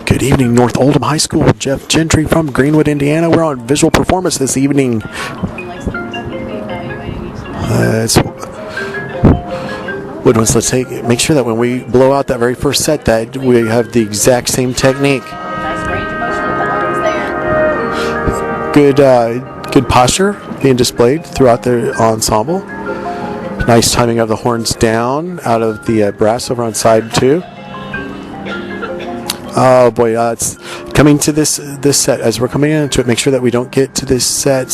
Good evening, North Oldham High School. Jeff Gentry from Greenwood, Indiana. We're on visual performance this evening. Woodwinds, let's make sure that when we blow out that very first set that we have the exact same technique. Good posture being displayed throughout the ensemble. Nice timing of the horns down out of the brass over on side 2. Oh boy, it's coming to this set. As we're coming into it, make sure that we don't get to this set,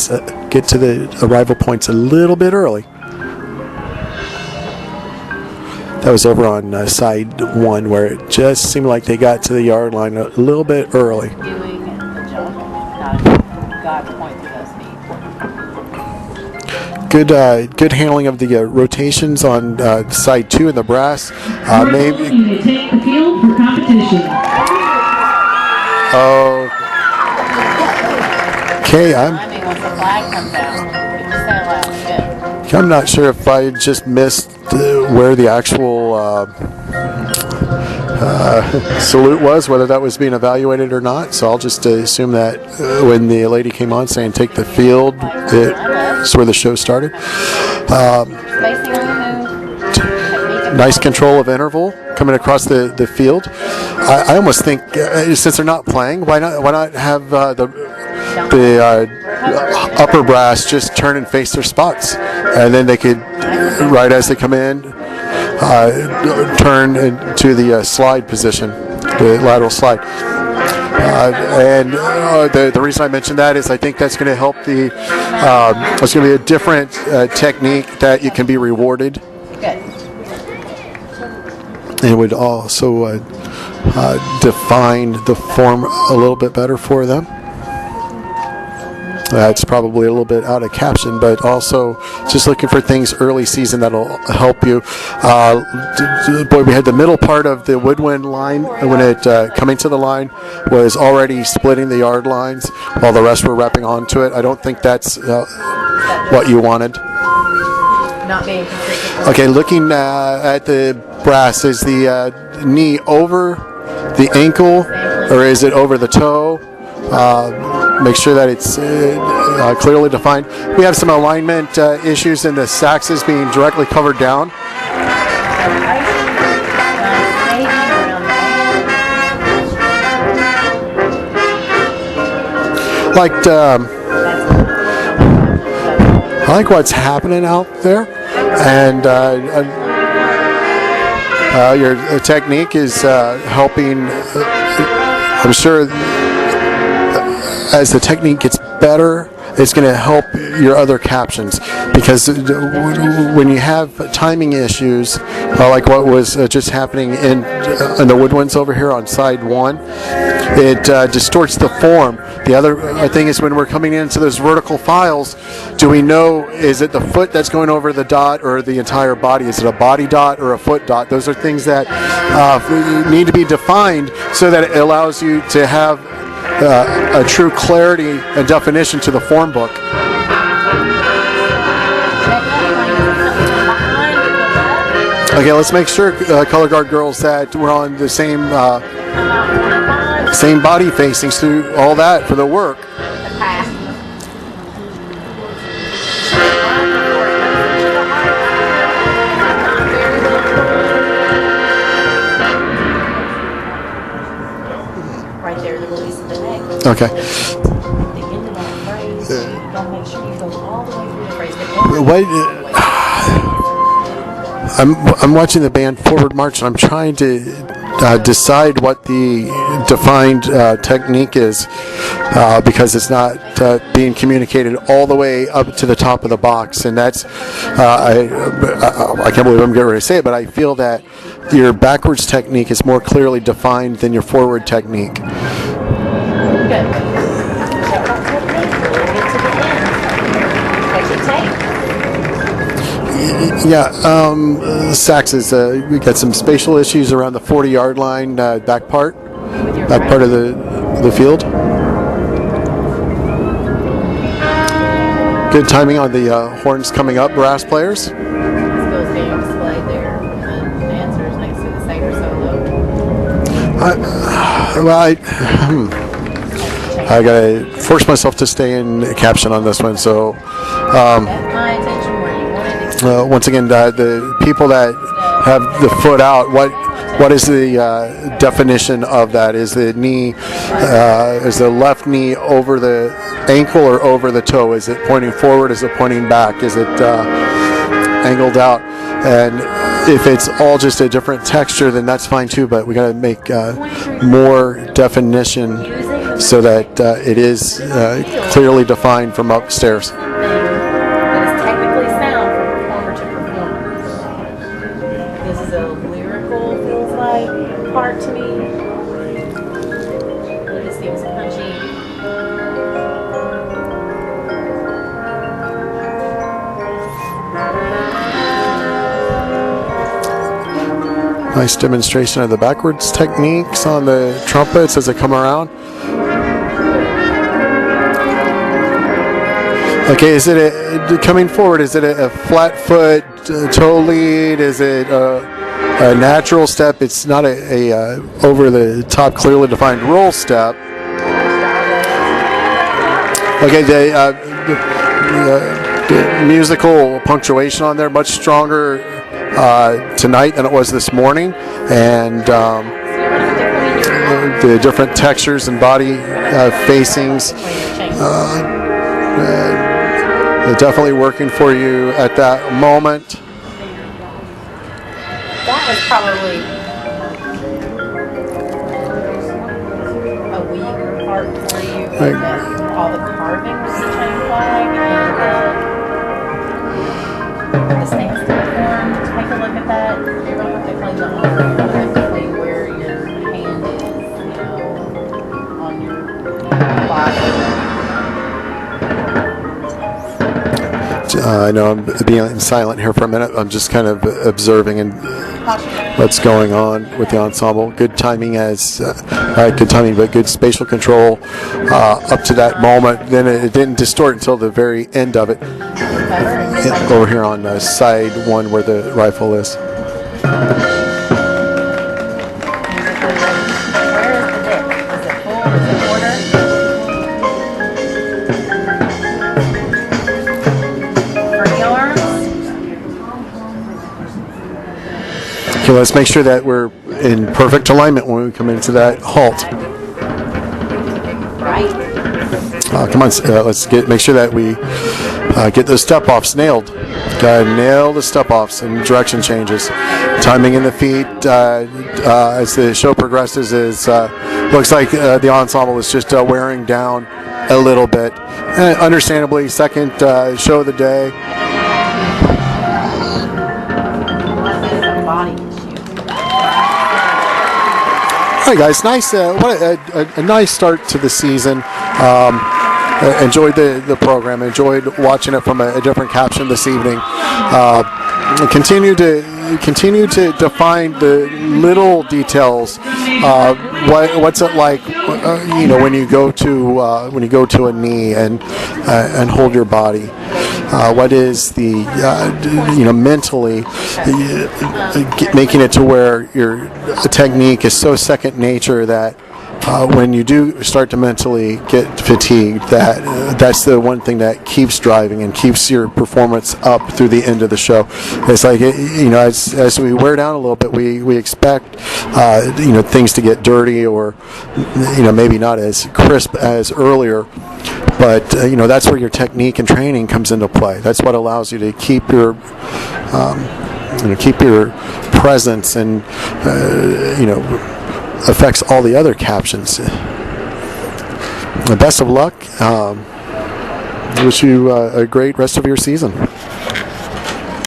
get to the arrival points a little bit early. That was over on side 1 where it just seemed like they got to the yard line a little bit early. Good handling of the rotations on side 2 in the brass. Maybe to take the field for competition. Okay, I'm not sure if I just missed where the actual salute was, whether that was being evaluated or not. So I'll just assume that when the lady came on saying take the field, it's where the show started. Nice control of interval coming across the field. I almost think since they're not playing, why not have the upper brass just turn and face their spots, and then they could, right as they come in, turn into the slide position, the lateral slide. The reason I mentioned that is I think that's going to help it's going to be a different technique that you can be rewarded. It would also define the form a little bit better for them. It's probably a little bit out of caption, but also just looking for things early season that'll help you. Boy, we had the middle part of the woodwind line when it coming to the line was already splitting the yard lines while the rest were wrapping onto it. I don't think that's what you wanted. Not being completely. Okay, looking at the brass, is the knee over the ankle or is it over the toe? Make sure that it's clearly defined. We have some alignment issues in the saxes being directly covered down. I like what's happening out there, and your technique is helping. I'm sure as the technique gets better, it's going to help your other captions, because when you have timing issues, like what was just happening in the woodwinds over here on side 1, it distorts the form. The other thing is when we're coming into those vertical files, do we know, is it the foot that's going over the dot or the entire body? Is it a body dot or a foot dot? Those are things that need to be defined so that it allows you to have a true clarity and definition to the form book. Okay, let's make sure, color guard girls, that we're on the same body facings through all that for the work. Right there, the release of the neck. Okay. The end of that phrase, don't make sure you go all the way through the phrase. I'm watching the band Forward March, and I'm trying to decide what the defined technique is, because it's not being communicated all the way up to the top of the box, and that's I can't believe I'm getting ready to say it, but I feel that your backwards technique is more clearly defined than your forward technique. Good. Yeah, saxes. We got some spatial issues around the 40-yard line, back part of the field. Good timing on the horns coming up, brass players. Skills being displayed there, and the dancers next to the singer solo. Well, I gotta force myself to stay in caption on this one. So, Got my attention where you wanted to. once again, the people that have the foot out, what is the definition of that? Is the knee, is the left knee over the ankle or over the toe? Is it pointing forward? Is it pointing back? Is it angled out? And if it's all just a different texture, then that's fine too. But we got to make more definition so that it is clearly defined from upstairs. That is technically sound from performer to performer. This is a lyrical, feels like, part to me. It just seems punchy. Nice demonstration of the backwards techniques on the trumpets as they come around. Okay, is it coming forward? Is it a flat foot toe lead? Is it a natural step? It's not a over the top, clearly defined roll step. Okay, the musical punctuation on there much stronger tonight than it was this morning, and the different textures and body facings. They're definitely working for you at that moment. That was probably a weaker part for you. Right. All the carving with the chain flag and the stance to the form. Take a look at that. You don't have to clean the arm. You don't have to clean where your hand is, on your body. I know I'm being silent here for a minute. I'm just kind of observing and what's going on with the ensemble. Good timing but good spatial control up to that moment. Then it didn't distort until the very end of it. Over here on side one where the rifle is. Where is the dick? Is it full? Is it quarter? For the arms? Okay, let's make sure that we're in perfect alignment when we come into that halt. Right. Come on, let's make sure that we get those step-offs nailed. Gotta nail the step-offs and direction changes. Timing in the feet as the show progresses is looks like the ensemble is just wearing down a little bit. Understandably, second show of the day. Body issue. All right, guys, nice. What a nice start to the season. Enjoyed the program. Enjoyed watching it from a different caption this evening. Continue to define the little details. What's it like? When you go to a knee and hold your body. What is the mentally making it to where your technique is so second nature that when you do start to mentally get fatigued, that's the one thing that keeps driving and keeps your performance up through the end of the show. It's like as we wear down a little bit, we expect things to get dirty or maybe not as crisp as earlier. But that's where your technique and training comes into play. That's what allows you to keep your presence and affects all the other captions. Best of luck. Wish you a great rest of your season.